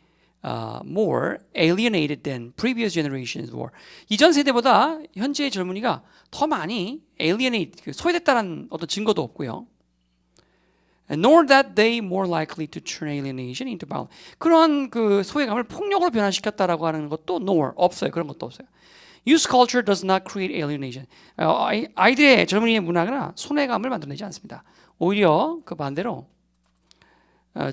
more alienated than previous generations were. 이전 세대보다 현재의 젊은이가 더 많이 alienate, 소외됐다는 어떤 증거도 없고요. Nor that they more likely to turn alienation into violence. 그런 그 소외감을 폭력으로 변화시켰다라고 하는 것도 nor 없어요. 그런 것도 없어요. Youth culture does not create alienation. 아이들의 젊은이의 문화가 소외감을 만들어내지 않습니다. 오히려 그 반대로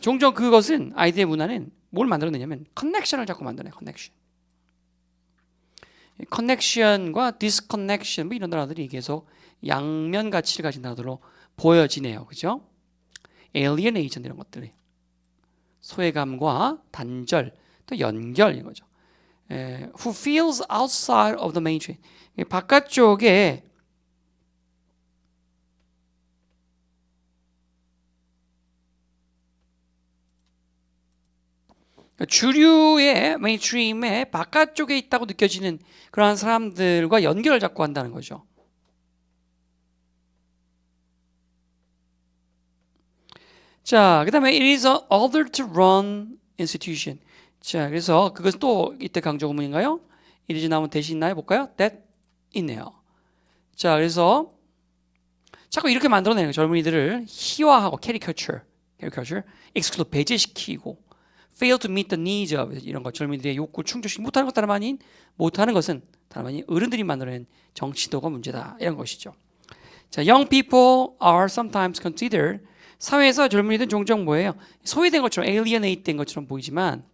종종 그것은 아이들의 문화는 뭘 만들어내냐면 커넥션을 자꾸 만들어내요. 커넥션과 디스커넥션 뭐 이런 단어들이 계속 양면 가치를 가진 단어들로 보여지네요. 그죠? alienation 이런 것들이 소외감과 단절 또 연결 이거죠. Who feels outside of the mainstream. 바깥쪽에 주류의 메인스트림의 바깥쪽에 있다고 느껴지는 그러한 사람들과 연결을 자꾸 한다는 거죠. 자, 그 다음에 it is an order to run institution. 자, 그래서 그것은 또 이때 강조 구문인가요? it is 나오면 대신 있나요? 볼까요? that 있네요. 자, 그래서 자꾸 이렇게 만들어내는 젊은이들을 희화하고 caricature, exclude 배제시키고 fail to meet the needs of 이런 것 젊은이들의 욕구를 충족시키지 못하는 것 다름 아닌 못하는 것은 다름 아닌 어른들이 만들어낸 정치도가 문제다 이런 것이죠. 자, young people are sometimes considered 사회에서 젊은이들은 종종 뭐예요? 소외된 것처럼 alienate 된 것처럼 보이지만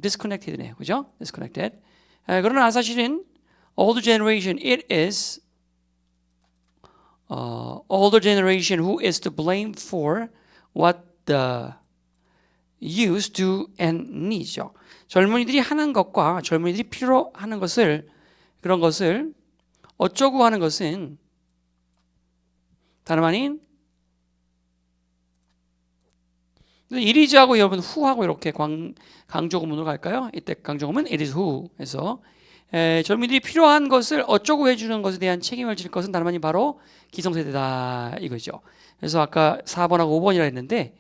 disconnected네요. 그죠? disconnected. 그러나 사실은 older generation it is older generation who is to blame for what the youth do and need죠. 젊은이들이 하는 것과 젊은이들이 필요하는 것을 그런 것을 어쩌고 하는 것은 다름 아닌 이리즈하고 여러분 who하고 이렇게 강조 구문으로 갈까요? 이때 강조 구문 it is who 해서 젊은이들이 필요한 것을 어쩌고 해주는 것에 대한 책임을 질 것은 다름 아닌 바로 기성세대다 이거죠. 그래서 아까 4번하고 5번이라 했는데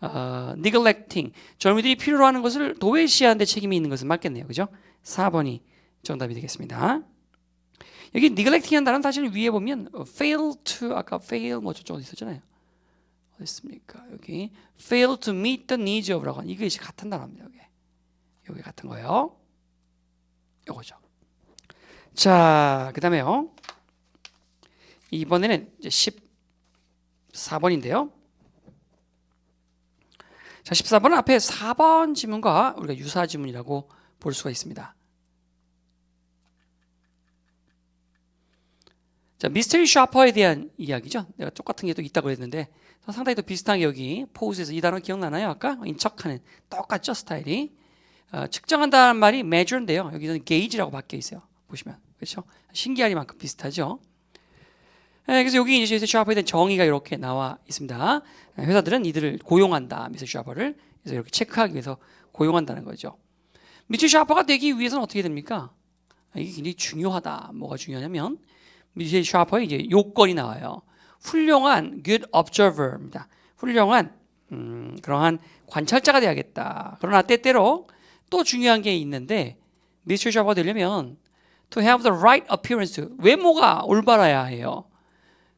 neglecting 젊은이들이 필요로 하는 것을 도외시하는 데 책임이 있는 것은 맞겠네요. 그죠? 4번이 정답이 되겠습니다. 여기 neglecting이라는 단어는 사실 위에 보면 fail to 아까 fail 뭐 저쪽에 있었잖아요. 어디 있습니까? 여기 fail to meet the needs of라고 하는 이것이 같은 단어입니다. 여기 같은 거예요. 요거죠. 자, 그다음에요. 이번에는 이제 14번인데요. 자, 14번은 앞에 4번 지문과 우리가 유사 지문이라고 볼 수가 있습니다. 자, 미스터리 샤퍼에 대한 이야기죠. 내가 똑같은 게 또 있다고 그랬는데 상당히 또 비슷하게 여기 포즈에서 이 단어 기억나나요? 아까 인척하는 똑같죠 스타일이. 측정한다는 말이 measure인데요. 여기서는 gauge라고 바뀌어 있어요. 보시면 그렇죠? 신기할 만큼 비슷하죠. 그래서 여기 이제 샤퍼에 대한 정의가 이렇게 나와 있습니다. 회사들은 이들을 고용한다. 미스터 샤퍼를 그래서 이렇게 체크하기 위해서 고용한다는 거죠. 미스터 샤퍼가 되기 위해서는 어떻게 됩니까? 이게 굉장히 중요하다. 뭐가 중요하냐면 미스터 샤퍼의 이제 요건이 나와요. 훌륭한 good observer입니다. 훌륭한 그러한 관찰자가 돼야겠다. 그러나 때때로 또 중요한 게 있는데 미스터 샤퍼가 되려면 to have the right appearance 외모가 올바라야 해요.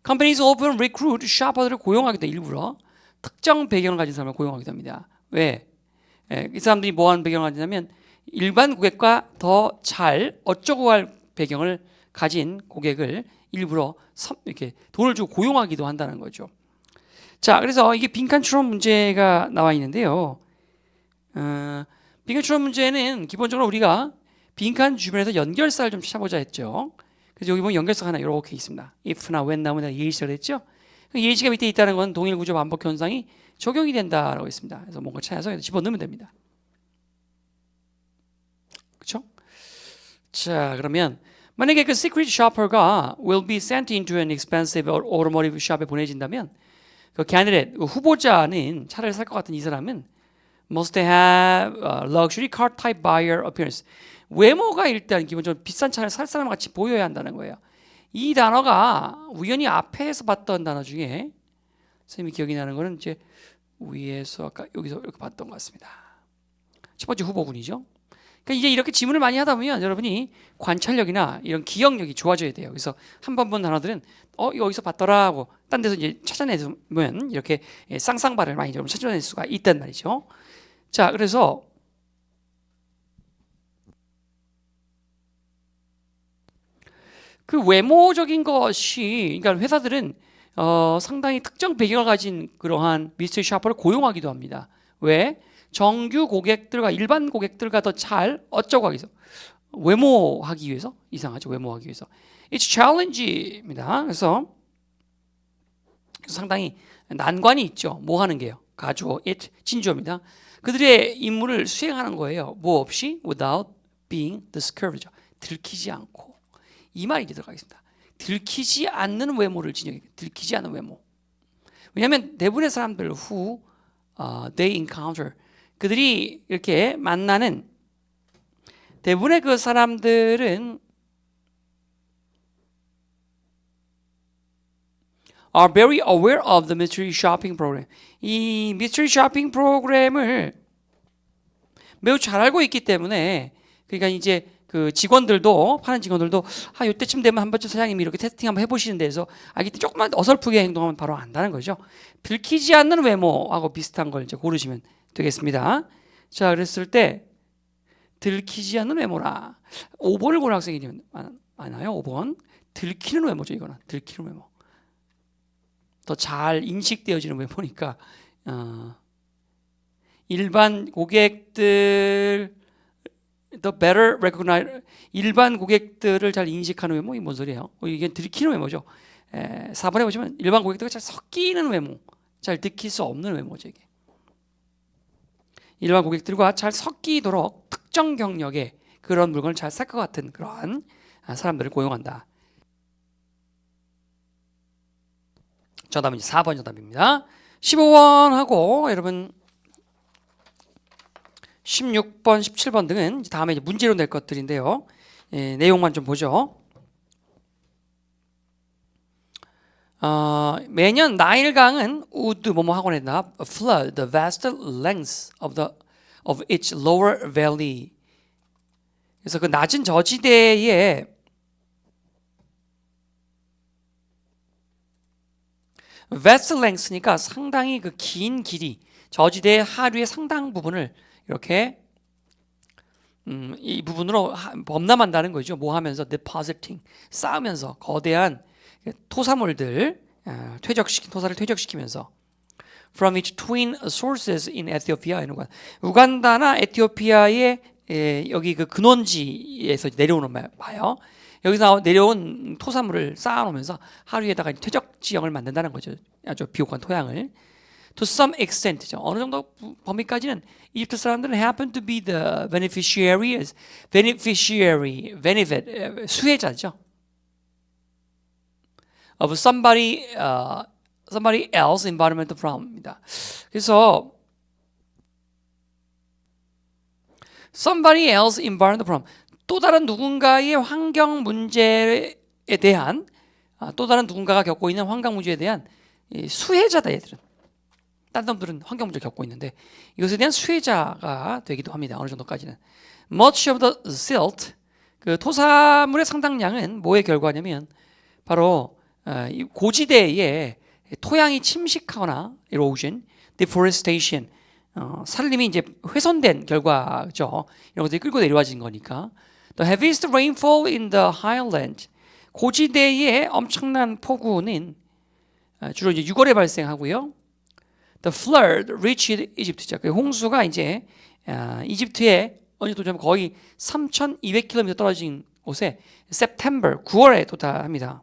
Companies often recruit 샤퍼들을 고용하기도 일부러 특정 배경을 가진 사람을 고용하기도 합니다. 왜? 이 사람들이 뭐하는 배경을 가지냐면 일반 고객과 더 잘 어쩌고 할 배경을 가진 고객을 일부러 이렇게 돈을 주고 고용하기도 한다는 거죠. 자, 그래서 이게 빈칸 추론 문제가 나와 있는데요. 빈칸 추론 문제는 기본적으로 우리가 빈칸 주변에서 연결사를 좀 찾아보자 했죠. 그래서 여기 보면 연결사가 하나 이렇게 있습니다. if나 when 나오면 예시가 됐죠. 예시가 밑에 있다는 건 동일 구조 반복 현상이 적용이 된다라고 했습니다. 그래서 뭔가 찾아서 집어넣으면 됩니다. 그렇죠? 자, 그러면 만약에 그 secret shopper가 will be sent into an expensive automotive shop에 보내진다면 그 candidate, 그 후보자는 차를 살 것 같은 이 사람은 must have luxury car type buyer appearance. 외모가 일단 기본적으로 비싼 차를 살 사람 같이 보여야 한다는 거예요. 이 단어가 우연히 앞에서 봤던 단어 중에 선생님이 기억이 나는 거는 이제 위에서 아까 여기서 이렇게 봤던 것 같습니다. 첫 번째 후보군이죠. 그러니까 이제 이렇게 지문을 많이 하다 보면 여러분이 관찰력이나 이런 기억력이 좋아져야 돼요. 그래서 한 번 본 단어들은 여기서 봤더라 하고 딴 데서 이제 찾아내면 이렇게 쌍쌍발을 많이 좀 찾아낼 수가 있단 말이죠. 자, 그래서 그 외모적인 것이, 그러니까 회사들은 상당히 특정 배경을 가진 그러한 미스터리 샤퍼를 고용하기도 합니다. 왜? 정규 고객들과 일반 고객들과 더 잘 어쩌고 하기 위해서, 외모하기 위해서. 이상하죠, 외모하기 위해서. It's challenge입니다. 그래서 상당히 난관이 있죠. 뭐 하는 게요? 가주어, it, 진주어입니다. 그들의 임무를 수행하는 거예요. 뭐 없이? Without being discouraged. 들키지 않고. 이 말이 이제 들어가겠습니다. 들키지 않는 외모를 지녀요. 들키지 않는 외모. 왜냐하면 대부분의 사람들 who they encounter, 그들이 이렇게 만나는 대부분의 그 사람들은 are very aware of the mystery shopping program. 이 mystery shopping 프로그램을 매우 잘 알고 있기 때문에, 그러니까 이제 그 직원들도, 파는 직원들도 이때쯤 되면 한 번쯤 사장님이 이렇게 테스팅 한번 해보시는 데서 알기 때문에 조금만 어설프게 행동하면 바로 안다는 거죠. 들키지 않는 외모하고 비슷한 걸 이제 고르시면 되겠습니다. 자, 그랬을 때 들키지 않는 외모라. 5번을 고른 학생이 많아요. 5번. 들키는 외모죠, 이거는. 들키는 외모. 더 잘 인식되어지는 외모니까 일반 고객들 the better recognize, 일반 고객들을 잘 인식하는 외모. 이게 뭔 소리예요? 이게 들키는 외모죠. 4번에 보시면 일반 고객들과 잘 섞이는 외모, 잘 들킬 수 없는 외모죠. 이게 일반 고객들과 잘 섞이도록 특정 경력의 그런 물건을 잘 살 것 같은 그러한 사람들을 고용한다. 정답은 이제 4번 정답입니다. 15번하고 여러분 16번, 17번 등은 다음에 이제 문제로 낼 것들인데요. 내용만 좀 보죠. 매년 나일강은 would 뭐뭐 하곤했나 flood the vast lengths of its lower valley. 그래서 그 낮은 저지대에 vast length니까 상당히 그 긴 길이, 저지대의 하류의 상당 부분을 이렇게 이 부분으로 범람한다는 거죠. 뭐 하면서 depositing, 쌓으면서 거대한 토사물들, 토사를 퇴적시키면서 from its twin sources in Ethiopia, 우간다나 에티오피아의 여기 그 근원지에서 내려오는 바요. 여기서 내려온 토사물을 쌓아놓으면서 하류에다가 퇴적 지형을 만든다는 거죠. 아주 비옥한 토양을. To some extent, 어느 정도 범위까지는 이집트 사람들은 happen to be the benefit, 수혜자죠. of somebody else environmental problem입니다. 그래서 somebody else environmental problem, 또 다른 누군가의 환경 문제에 대한, 또 다른 누군가가 겪고 있는 환경 문제에 대한 수혜자다. 얘들은 다른 놈들은 환경 문제를 겪고 있는데 이것에 대한 수혜자가 되기도 합니다. 어느 정도까지는. Much of the silt, 그 토사물의 상당량은 뭐의 결과냐면 바로 고지대에 토양이 침식하거나 erosion, deforestation, 산림이 이제 훼손된 결과죠. 이런 것들이 끌고 내려와진 거니까. The heaviest rainfall in the highland, 고지대의 엄청난 폭우는 주로 이제 6월에 발생하고요. The flood reached Egypt, 그 홍수가 이제 이집트에 어느 정도 거의 3,200km 떨어진 곳에 September, 9월에 도달합니다.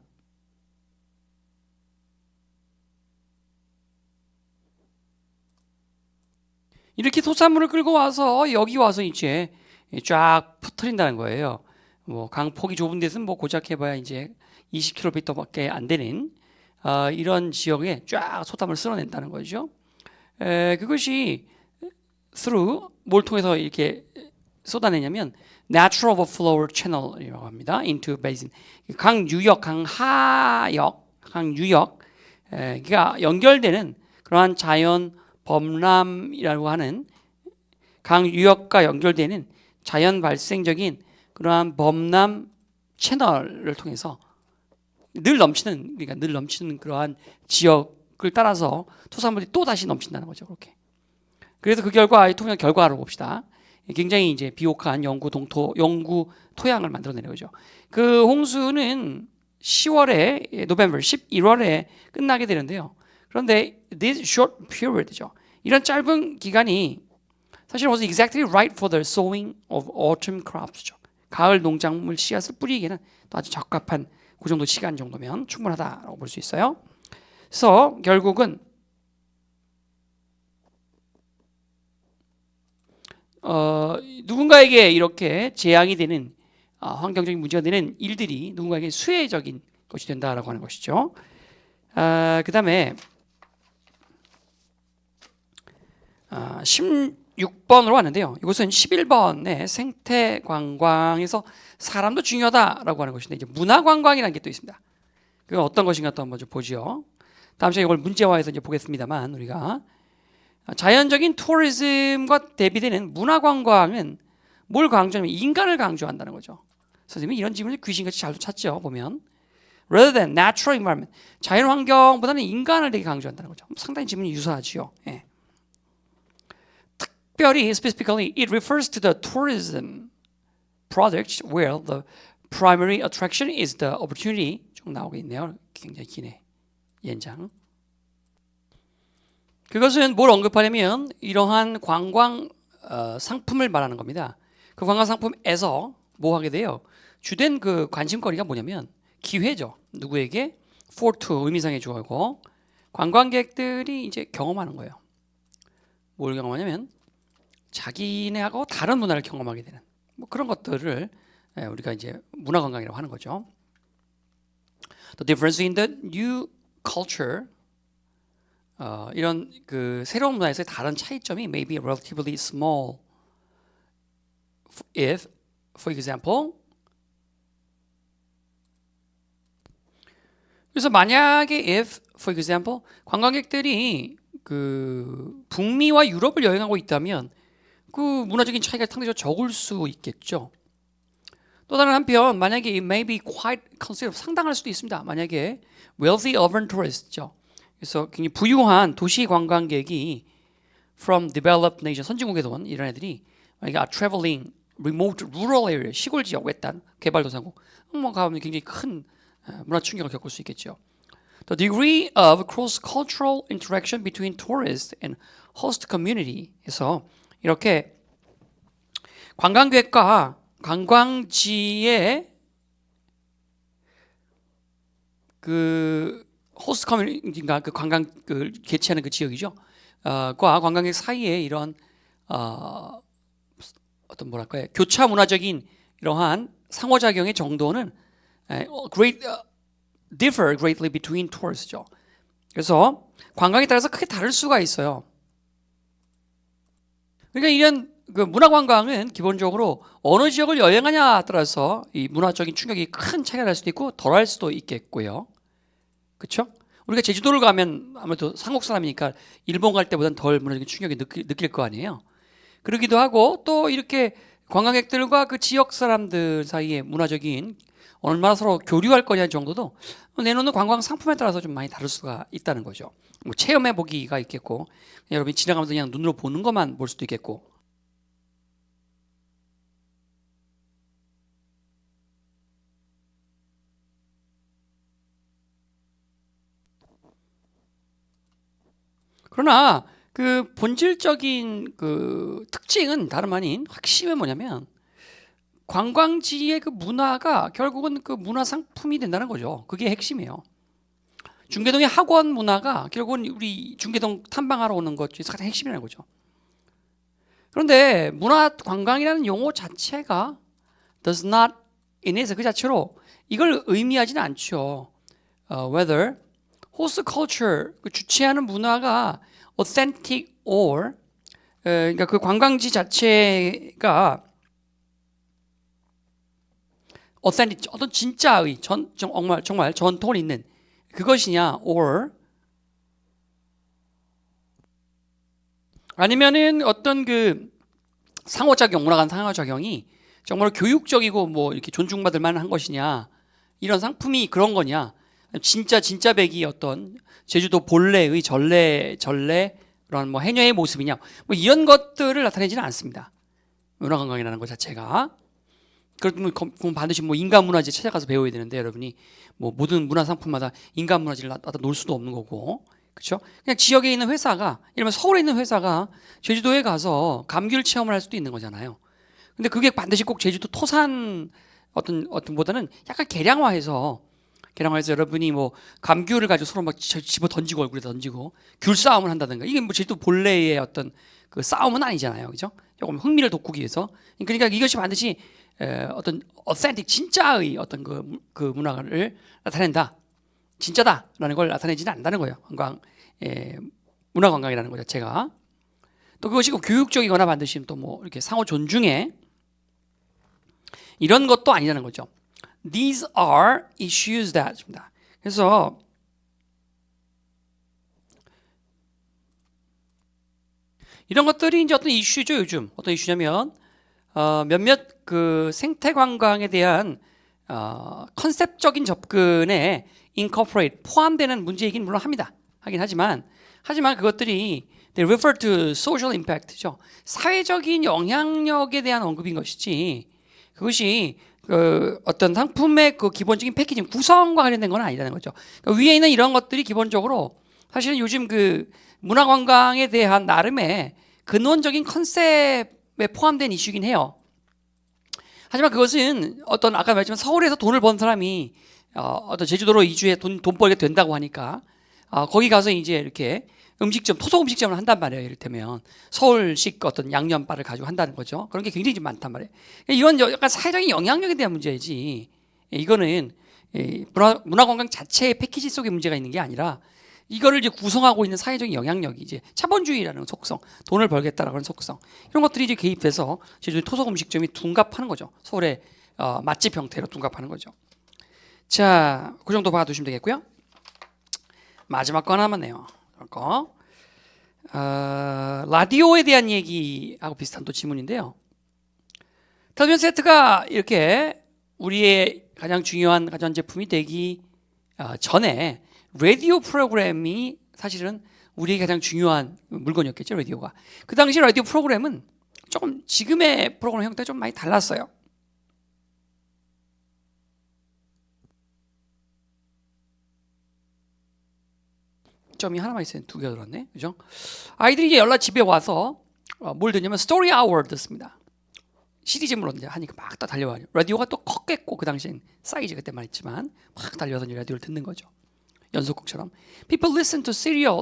이렇게 토사물을 끌고 와서 여기 와서 이제 쫙 퍼뜨린다는 거예요. 뭐 강폭이 좁은 데서는 뭐 고작 해봐야 이제 20km밖에 안 되는 이런 지역에 쫙 소담을 쓸어낸다는 거죠. 그것이 through 뭘 통해서 이렇게 쏟아내냐면 natural overflow channel이라고 합니다. into basin. 강유역, 강유역가 연결되는 그러한 자연 범람이라고 하는 강유역과 연결되는 자연 발생적인 그러한 범람 채널을 통해서 늘 넘치는 그러한 지역을 따라서 토사물이 또 다시 넘친다는 거죠. 그렇게. 그래서 그 통한 결과를 봅시다. 굉장히 이제 비옥한 영구 토양을 만들어내는 거죠. 그 홍수는 10월에 노벰버 11월에 끝나게 되는데요. 그런데 this short period죠. 이런 짧은 기간이 사실 was exactly right for the sowing of autumn crops죠. 가을 농작물 씨앗을 뿌리기에는 또 아주 적합한 그 정도 시간 정도면 충분하다라고 볼 수 있어요. 그래서 결국은 누군가에게 이렇게 재앙이 되는 환경적인 문제가 되는 일들이 누군가에게 수혜적인 것이 된다라고 하는 것이죠. 그 다음에 16번으로 왔는데요. 이것은 11번의 생태 관광에서 사람도 중요하다라고 하는 것인데 이제 문화 관광이라는 게 또 있습니다. 그건 어떤 것인가 또 한번 좀 보죠. 다음 시간에 이걸 문제화해서 이제 보겠습니다만 우리가 자연적인 투어리즘과 대비되는 문화 관광은 뭘 강조하냐면 인간을 강조한다는 거죠. 선생님이 이런 질문을 귀신같이 잘 찾죠. 보면 rather than natural environment, 자연 환경보다는 인간을 되게 강조한다는 거죠. 상당히 질문이 유사하지요. 예. 특별히 specifically it refers to the tourism projects where the primary attraction is the opportunity. 쭉 나오고 있네요. 굉장히 기네. 연장. 그것은 뭘 언급하냐면 이러한 관광 상품을 말하는 겁니다. 그 관광 상품에서 뭐 하게 돼요? 주된 그 관심거리가 뭐냐면 기회죠. 누구에게? for to 의미상의 주어고 관광객들이 이제 경험하는 거예요. 뭘 경험하냐면 자기네하고 다른 문화를 경험하게 되는 뭐 그런 것들을 우리가 이제 문화 관광이라고 하는 거죠. The difference in the new culture 이런 그 새로운 문화에서의 다른 차이점이 may be relatively small if, for example, 그래서 만약에 if, for example, 관광객들이 그 북미와 유럽을 여행하고 있다면 그 문화적인 차이가 상대적으로 적을 수 있겠죠. 또 다른 한편 만약에 it may be quite considerable 상당할 수도 있습니다. 만약에 wealthy urban tourist죠. 그래서 굉장히 부유한 도시 관광객이 from developed nation 선진국에서 온 이런 애들이 만약에 are traveling remote rural area 시골 지역 외딴 개발도상국 뭐 가면 굉장히 큰 문화 충격을 겪을 수 있겠죠. The degree of cross-cultural interaction between tourists and host community에서 이렇게 관광객과 관광지의 그 호스트 커뮤니티인가 그 관광 그 개최하는 그 지역이죠. 과 관광객 사이에 이런 어떤 뭐랄까요 교차 문화적인 이러한 상호작용의 정도는 differ greatly between tours죠. 그래서 관광에 따라서 크게 다를 수가 있어요. 그러니까 이런 그 문화 관광은 기본적으로 어느 지역을 여행하냐에 따라서 이 문화적인 충격이 큰 차이가 날 수도 있고 덜할 수도 있겠고요. 그렇죠? 우리가 제주도를 가면 아무래도 한국 사람이니까 일본 갈 때보다는 덜 문화적인 충격이 느낄 거 아니에요. 그러기도 하고 또 이렇게 관광객들과 그 지역 사람들 사이에 문화적인 얼마나 서로 교류할 거냐 정도도 내놓는 관광 상품에 따라서 좀 많이 다를 수가 있다는 거죠. 뭐 체험해 보기가 있겠고 여러분이 지나가면서 그냥 눈으로 보는 것만 볼 수도 있겠고. 그러나 그 본질적인 그 특징은 다름 아닌 핵심은 뭐냐면 관광지의 그 문화가 결국은 그 문화 상품이 된다는 거죠. 그게 핵심이에요. 중계동의 학원 문화가 결국은 우리 중계동 탐방하러 오는 것 중에서 가장 핵심이라는 거죠. 그런데 문화 관광이라는 용어 자체가 does not in에서 그 자체로 이걸 의미하지는 않죠. Whether host culture 그 주최하는 문화가 authentic or 그러니까 그 관광지 자체가 authentic, 어떤 진짜의 정말 전통을 있는 그것이냐, or 아니면은 어떤 그 상호작용, 문화 간 상호작용이 정말 교육적이고 뭐 이렇게 존중받을 만한 것이냐, 이런 상품이 그런 거냐, 진짜 백이 어떤 제주도 본래의 전래 그런 뭐 해녀의 모습이냐, 뭐 이런 것들을 나타내지는 않습니다. 문화관광이라는 것 자체가. 그러면 반드시 뭐 인간문화재 찾아가서 배워야 되는데, 여러분이 뭐 모든 문화 상품마다 인간문화재를 갖다 놓을 수도 없는 거고, 그렇죠? 그냥 지역에 있는 회사가, 예를 들면 서울에 있는 회사가 제주도에 가서 감귤 체험을 할 수도 있는 거잖아요. 근데 그게 반드시 꼭 제주도 토산 어떤 보다는 약간 개량화해서 여러분이 뭐 감귤을 가지고 서로 막 집어 던지고 얼굴에 던지고 귤 싸움을 한다든가, 이게 뭐 제주도 본래의 어떤 그 싸움은 아니잖아요, 그죠? 조금 흥미를 돋구기 위해서. 그러니까 이것이 반드시 어떤 authentic, 진짜의 어떤 그 문화를 나타낸다, 진짜다라는 걸 나타내지는 않는다는 거예요. 문화관광이라는 것 자체가. 또 그것이 교육적이거나 반드시 또 뭐 이렇게 상호 존중에 이런 것도 아니라는 거죠. These are issues that. 그래서 이런 것들이 이제 어떤 이슈죠, 요즘. 어떤 이슈냐면 몇몇 그 생태 관광에 대한 컨셉적인 접근에 incorporate, 포함되는 문제이긴 물론 하긴 하지만 그것들이 they refer to social impact죠. 사회적인 영향력에 대한 언급인 것이지, 그것이 그 어떤 상품의 그 기본적인 패키징 구성과 관련된 건 아니라는 거죠. 그러니까 위에 있는 이런 것들이 기본적으로 사실은 요즘 그 문화관광에 대한 나름의 근원적인 컨셉에 포함된 이슈긴 해요. 하지만 그것은 어떤 아까 말했지만 서울에서 돈을 번 사람이 어떤 제주도로 이주해 돈 벌게 된다고 하니까 거기 가서 이제 이렇게 토속 음식점을 한단 말이에요. 이를테면 서울식 어떤 양념바를 가지고 한다는 거죠. 그런 게 굉장히 좀 많단 말이에요. 이런 약간 사회적인 영향력에 대한 문제이지, 이거는 문화관광 자체의 패키지 속에 문제가 있는 게 아니라 이거를 이제 구성하고 있는 사회적인 영향력이 이제 자본주의라는 속성, 돈을 벌겠다라는 속성, 이런 것들이 이제 개입돼서 제주도 토속 음식점이 둔갑하는 거죠. 서울의 맛집 형태로 둔갑하는 거죠. 자, 그 정도 봐두시면 되겠고요. 마지막 거 하나 남았네요. 라디오에 대한 얘기하고 비슷한 또 질문인데요. 텔레비전 세트가 이렇게 우리의 가장 중요한 가전제품이 되기 전에 라디오 프로그램이 사실은 우리의 가장 중요한 물건이었겠죠, 라디오가. 그 당시 라디오 프로그램은 조금 지금의 프로그램 형태가 좀 많이 달랐어요. 점이 하나만 있어요. 두 개가 들었네, 그죠? 아이들이 이제 연락 집에 와서 뭘 듣냐면 스토리 아워 듣습니다. 시리즈물로 이제 하니까 막 다 달려와요. 라디오가 또 컸겠고, 그 당시엔 사이즈 그때만 했지만 막 달려서 이제 라디오를 듣는 거죠. 연속극처럼. People listen to serial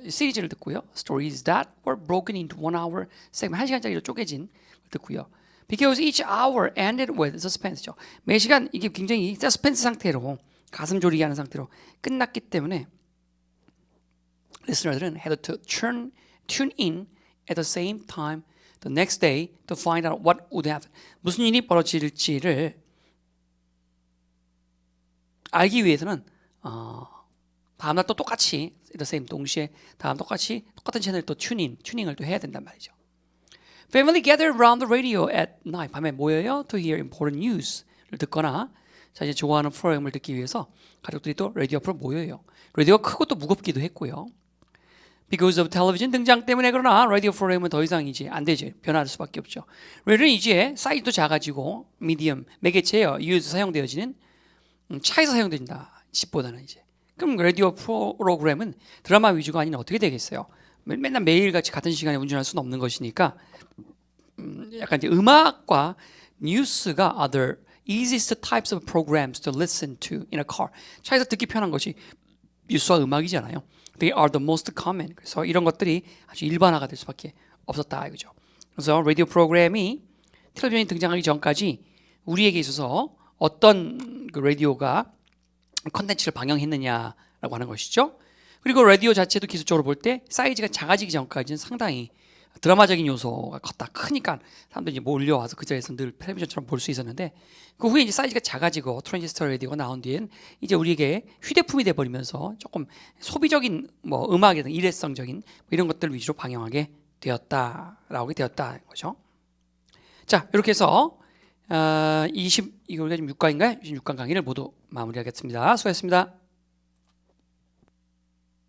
시리즈를 듣고요. Stories that were broken into 1 hour segment, 1시간짜리로 쪼개진 듣고요. Because each hour ended with suspense죠. 매 시간 이게 굉장히 서스펜스 상태로, 가슴 졸이게 하는 상태로 끝났기 때문에 listener들은 had to tune in at the same time the next day to find out what would happen. 무슨 일이 벌어질지를 알기 위해서는 다음날 또 똑같이 the same 동시에 똑같은 채널 또 튜닝을 또 해야 된단 말이죠. Family gathered around the radio at night. 밤에 모여요 to hear important news를 듣거나 자신이 좋아하는 프로그램을 듣기 위해서 가족들이 또 라디오 앞으로 모여요. 라디오가 크고 또 무겁기도 했고요. Because of television 등장 때문에 그러나 라디오 프로그램은 더 이상 이제 안 되죠. 변할 수밖에 없죠. 라디오는 이제 사이즈도 작아지고 미디엄 매개체예요. 사용되어지는 차에서 사용된다. 집보다는 이제. 그럼 라디오 프로그램은 드라마 위주가 아니면 어떻게 되겠어요? 맨날 매일같이 같은 시간에 운전할 수는 없는 것이니까 약간 이제 음악과 뉴스가 are the easiest types of programs to listen to in a car. 차에서 듣기 편한 것이 뉴스와 음악이잖아요. They are the most common. 그래서 이런 것들이 아주 일반화가 될 수밖에 없었다 이거죠. 그래서 라디오 프로그램이 텔레비전이 등장하기 전까지 우리에게 있어서 어떤 그 라디오가 컨텐츠를 방영했느냐라고 하는 것이죠. 그리고 라디오 자체도 기술적으로 볼 때 사이즈가 작아지기 전까지는 상당히 드라마적인 요소가 크니까 사람들이 이제 몰려와서 그 자리에서 늘 텔레비전처럼 볼 수 있었는데 그 후에 이제 사이즈가 작아지고 트랜지스터 라디오가 나온 뒤엔 이제 우리에게 휴대품이 돼 버리면서 조금 소비적인 뭐 음악이든 일회성적인 뭐 이런 것들 위주로 방영하게 나오게 되었다는 거죠. 자, 이렇게 해서 이거 우리가 지금 6강인가요? 6강 강의를 모두 마무리하겠습니다. 수고하셨습니다.